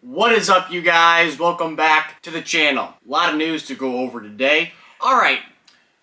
What is up, you guys? Welcome back to the channel. A lot of news to go over today. Alright,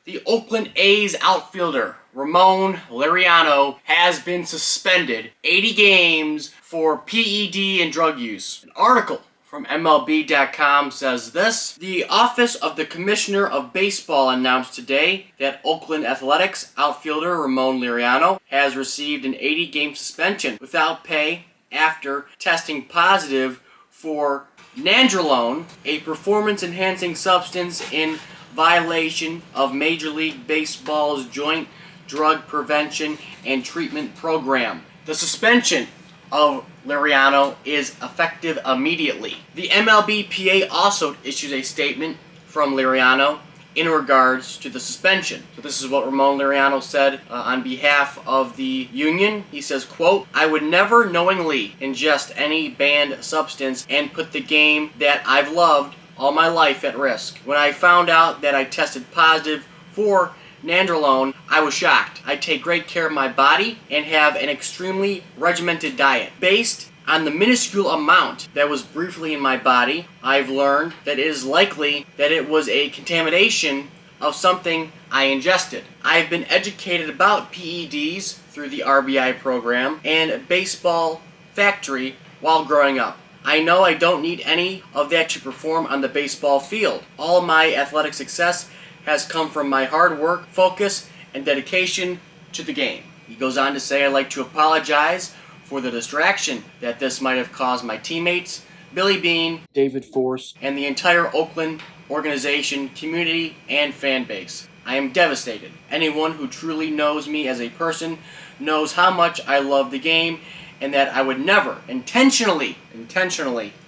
the Oakland A's outfielder, Ramon Laureano, has been suspended 80 games for PED and drug use. An article from MLB.com says this: the Office of the Commissioner of Baseball announced today that Oakland Athletics outfielder Ramon Laureano has received an 80-game suspension without pay after testing positive for nandrolone, a performance-enhancing substance in violation of Major League Baseball's Joint Drug Prevention and Treatment Program. The suspension of Laureano is effective immediately. The MLBPA also issued a statement from Laureano in regards to the suspension. So this is what Ramon Laureano said on behalf of the union. He says, quote, "I would never knowingly ingest any banned substance and put the game that I've loved all my life at risk. When I found out that I tested positive for nandrolone, I was shocked. I take great care of my body and have an extremely regimented diet. Based on the minuscule amount that was briefly in my body, I've learned that it is likely that it was a contamination of something I ingested. I've been educated about PEDs through the RBI program and baseball factory while growing up. I know I don't need any of that to perform on the baseball field. All my athletic success has come from my hard work, focus, and dedication to the game." He goes on to say, "I'd like to apologize for the distraction that this might have caused my teammates, Billy Beane, David Force, and the entire Oakland organization, community, and fan base. I am devastated. Anyone who truly knows me as a person knows how much I love the game and that I would never intentionally,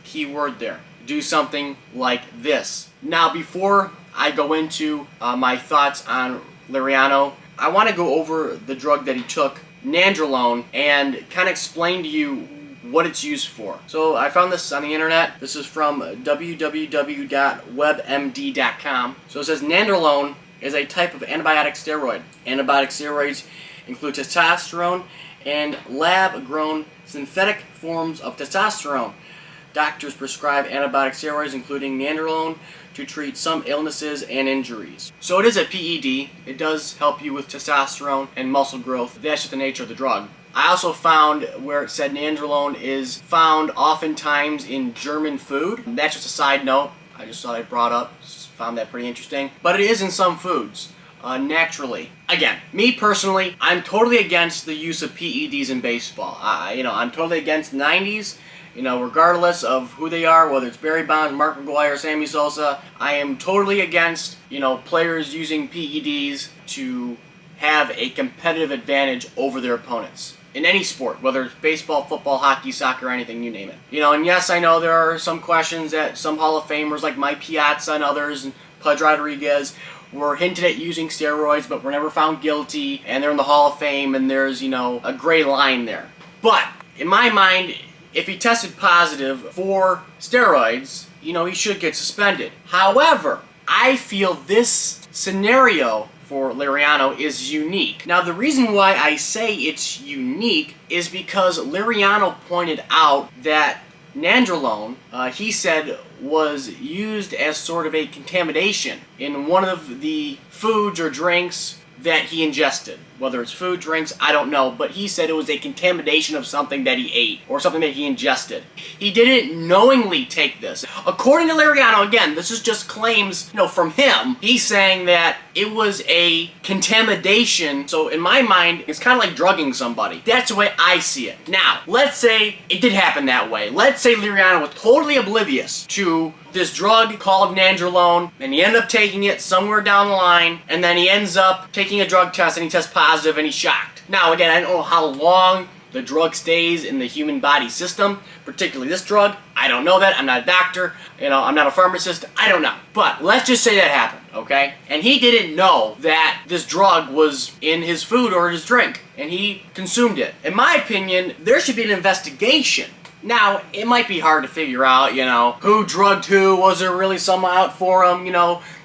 keyword there, do something like this." Now, before I go into my thoughts on Laureano, I want to go over the drug that he took, nandrolone, and kind of explain to you what it's used for. So I found this on the internet. This is from www.webmd.com. So it says nandrolone is a type of antibiotic steroid. Antibiotic steroids include testosterone and lab-grown synthetic forms of testosterone. Doctors prescribe antibiotic steroids, including nandrolone, to treat some illnesses and injuries. So it is a PED. It does help you with testosterone and muscle growth. That's just the nature of the drug. I also found where it said nandrolone is found oftentimes in German food. That's just a side note. I just thought I'd brought up. Just found that pretty interesting. But it is in some foods. Naturally. Again, me personally, I'm totally against the use of PEDs in baseball. I'm totally against 90s. Regardless of who they are, whether it's Barry Bonds, Mark McGwire, Sammy Sosa, I am totally against, players using PEDs to have a competitive advantage over their opponents. In any sport, whether it's baseball, football, hockey, soccer, anything, you name it. And yes, I know there are some questions that some Hall of Famers like Mike Piazza and others, and Pudge Rodriguez, were hinted at using steroids, but were never found guilty, and they're in the Hall of Fame, and there's, a gray line there. But, in my mind, if he tested positive for steroids, he should get suspended. However, I feel this scenario for Laureano is unique. Now, the reason why I say it's unique is because Laureano pointed out that nandrolone, he said, was used as sort of a contamination in one of the foods or drinks that he ingested. Whether it's food, drinks, I don't know, but he said it was a contamination of something that he ate or something that he ingested. He didn't knowingly take this. According to Laureano, again, this is just claims, from him. He's saying that it was a contamination. So in my mind, it's kind of like drugging somebody. That's the way I see it. Now, let's say it did happen that way. Let's say Laureano was totally oblivious to this drug called nandrolone, and he ended up taking it somewhere down the line, and then he ends up taking a drug test, and he tests positive, and he's shocked. Now, again, I don't know how long the drug stays in the human body system, particularly this drug. I don't know that. I'm not a doctor. I'm not a pharmacist. I don't know. But let's just say that happened, okay? And he didn't know that this drug was in his food or his drink, and he consumed it. In my opinion, there should be an investigation. Now, it might be hard to figure out, who drugged who. Was there really someone out for him,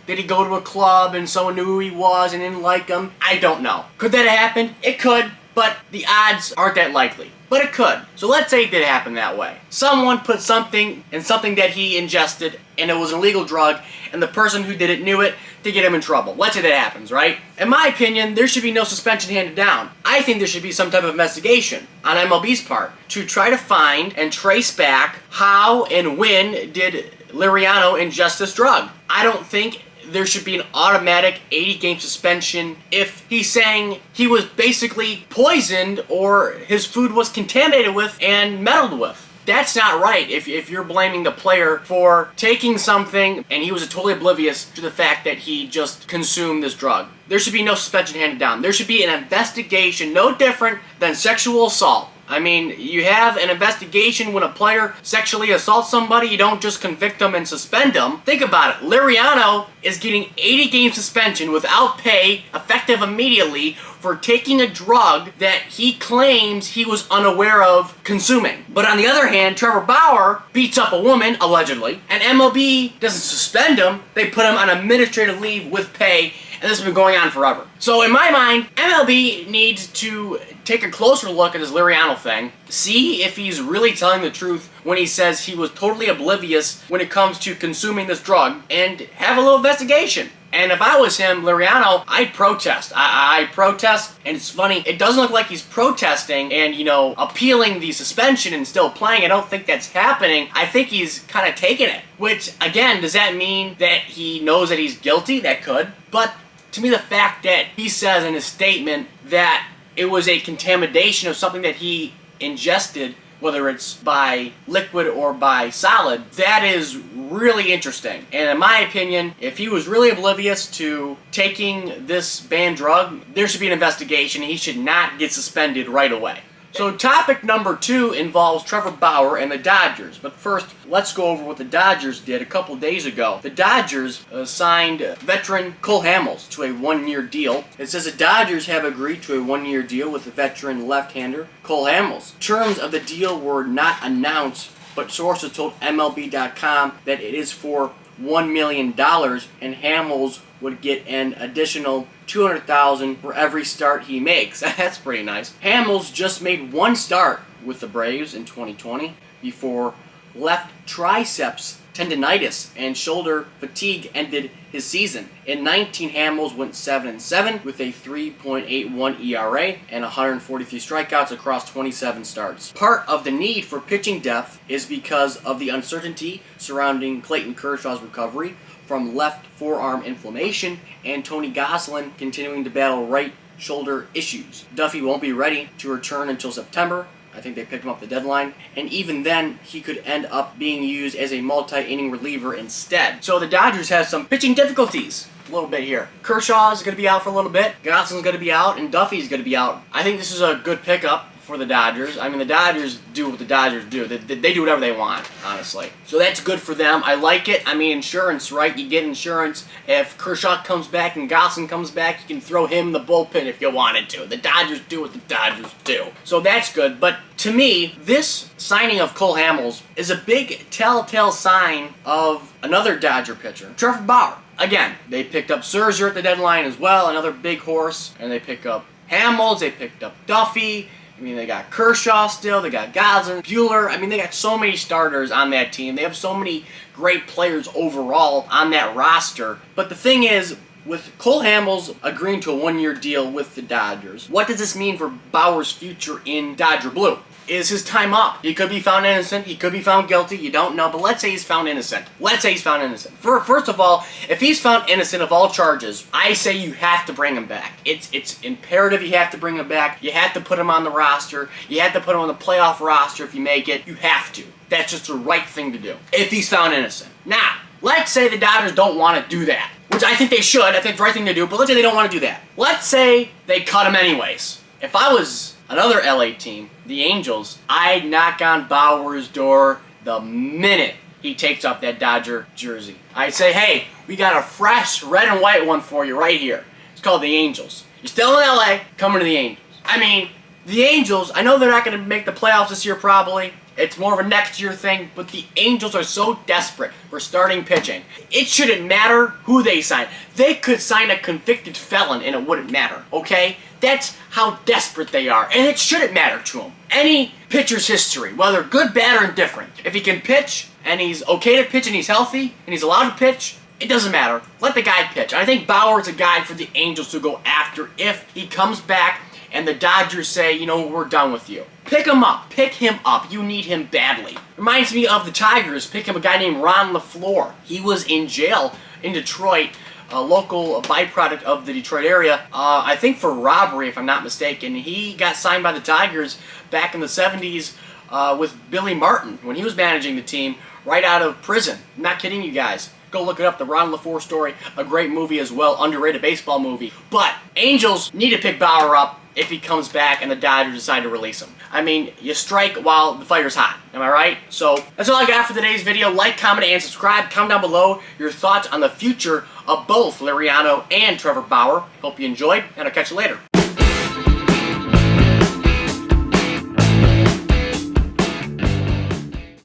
Did he go to a club and someone knew who he was and didn't like him? I don't know. Could that have happened? It could, but the odds aren't that likely. but it could. So let's say it did happen that way. Someone put something in something that he ingested, and it was an illegal drug, and the person who did it knew it to get him in trouble. Let's say that happens, right? In my opinion, there should be no suspension handed down. I think there should be some type of investigation on MLB's part to try to find and trace back how and when did Laureano ingest this drug. I don't think there should be an automatic 80-game suspension if he's saying he was basically poisoned or his food was contaminated with and meddled with. That's not right if you're blaming the player for taking something and he was totally oblivious to the fact that he just consumed this drug. There should be no suspension handed down. There should be an investigation, no different than sexual assault. I mean, you have an investigation when a player sexually assaults somebody, you don't just convict them and suspend them. Think about it. Laureano is getting 80-game suspension without pay, effective immediately, for taking a drug that he claims he was unaware of consuming. But on the other hand, Trevor Bauer beats up a woman, allegedly, and MLB doesn't suspend him, they put him on administrative leave with pay, and this has been going on forever. So in my mind, MLB needs to take a closer look at this Laureano thing, see if he's really telling the truth when he says he was totally oblivious when it comes to consuming this drug, and have a little investigation. And if I was him, Laureano, I'd protest. I protest, and it's funny, it doesn't look like he's protesting and, appealing the suspension and still playing. I don't think that's happening. I think he's kind of taking it. Which, again, does that mean that he knows that he's guilty? That could. But to me, the fact that he says in his statement that it was a contamination of something that he ingested, whether it's by liquid or by solid, that is really interesting. And in my opinion, if he was really oblivious to taking this banned drug, there should be an investigation. He should not get suspended right away. So topic number 2 involves Trevor Bauer and the Dodgers. But first, let's go over what the Dodgers did a couple days ago. The Dodgers signed veteran Cole Hamels to a 1-year deal. It says the Dodgers have agreed to a 1-year deal with the veteran left-hander Cole Hamels. Terms of the deal were not announced, but sources told MLB.com that it is for $1 million, and Hamels would get an additional $200,000 for every start he makes. That's pretty nice. Hamels just made one start with the Braves in 2020 before left triceps tendinitis and shoulder fatigue ended his season. In 19, Hamels went 7-7 with a 3.81 ERA and 143 strikeouts across 27 starts. Part of the need for pitching depth is because of the uncertainty surrounding Clayton Kershaw's recovery from left forearm inflammation and Tony Gonsolin continuing to battle right shoulder issues. Duffy won't be ready to return until September. I think they picked him up the deadline. And even then, he could end up being used as a multi-inning reliever instead. So the Dodgers have some pitching difficulties a little bit here. Kershaw's going to be out for a little bit. Gonsolin's going to be out. And Duffy's going to be out. I think this is a good pickup for the Dodgers. I mean, the Dodgers do what the Dodgers do. They do whatever they want, honestly. So that's good for them. I like it. I mean, insurance, right? You get insurance. If Kershaw comes back and Gonsolin comes back, you can throw him in the bullpen if you wanted to. The Dodgers do what the Dodgers do. So that's good. But to me, this signing of Cole Hamels is a big telltale sign of another Dodger pitcher, Trevor Bauer. Again, they picked up Scherzer at the deadline as well, another big horse. And they pick up Hamels. They picked up Duffy. I mean, they got Kershaw still, they got Gonsolin, Buehler. I mean, they got so many starters on that team. They have so many great players overall on that roster. But the thing is, with Cole Hamels agreeing to a 1-year deal with the Dodgers, what does this mean for Bauer's future in Dodger Blue? Is his time up? He could be found innocent. He could be found guilty. You don't know. But let's say he's found innocent. First of all, if he's found innocent of all charges, I say you have to bring him back. It's imperative you have to bring him back. You have to put him on the roster. You have to put him on the playoff roster if you make it. You have to. That's just the right thing to do if he's found innocent. Now, let's say the Dodgers don't want to do that, which I think they should. I think it's the right thing to do, but let's say they don't want to do that. Let's say they cut him anyways. If I was another LA team, the Angels, I'd knock on Bauer's door the minute he takes off that Dodger jersey. I'd say, hey, we got a fresh red and white one for you right here. It's called the Angels. You're still in LA, coming to the Angels. I mean, the Angels, I know they're not going to make the playoffs this year probably, It's more of a next year thing, but the Angels are so desperate for starting pitching. It shouldn't matter who they sign. They could sign a convicted felon and it wouldn't matter, okay? That's how desperate they are, and it shouldn't matter to them. Any pitcher's history, whether good, bad, or indifferent, if he can pitch, and he's okay to pitch, and he's healthy, and he's allowed to pitch, it doesn't matter. Let the guy pitch. I think Bauer is a guy for the Angels to go after if he comes back and the Dodgers say, you know, we're done with you. Pick him up. Pick him up. You need him badly. Reminds me of the Tigers picking up a guy named Ron LaFleur. He was in jail in Detroit, a local byproduct of the Detroit area, I think for robbery, if I'm not mistaken. He got signed by the Tigers back in the 70s with Billy Martin when he was managing the team right out of prison. I'm not kidding you guys. Go look it up, the Ron LaFleur story, a great movie as well, underrated baseball movie. But Angels need to pick Bauer up if he comes back and the Dodgers decide to release him. I mean, you strike while the fire's hot. Am I right? So that's all I got for today's video. Like, comment, and subscribe. Comment down below your thoughts on the future of both Laureano and Trevor Bauer. Hope you enjoyed, and I'll catch you later.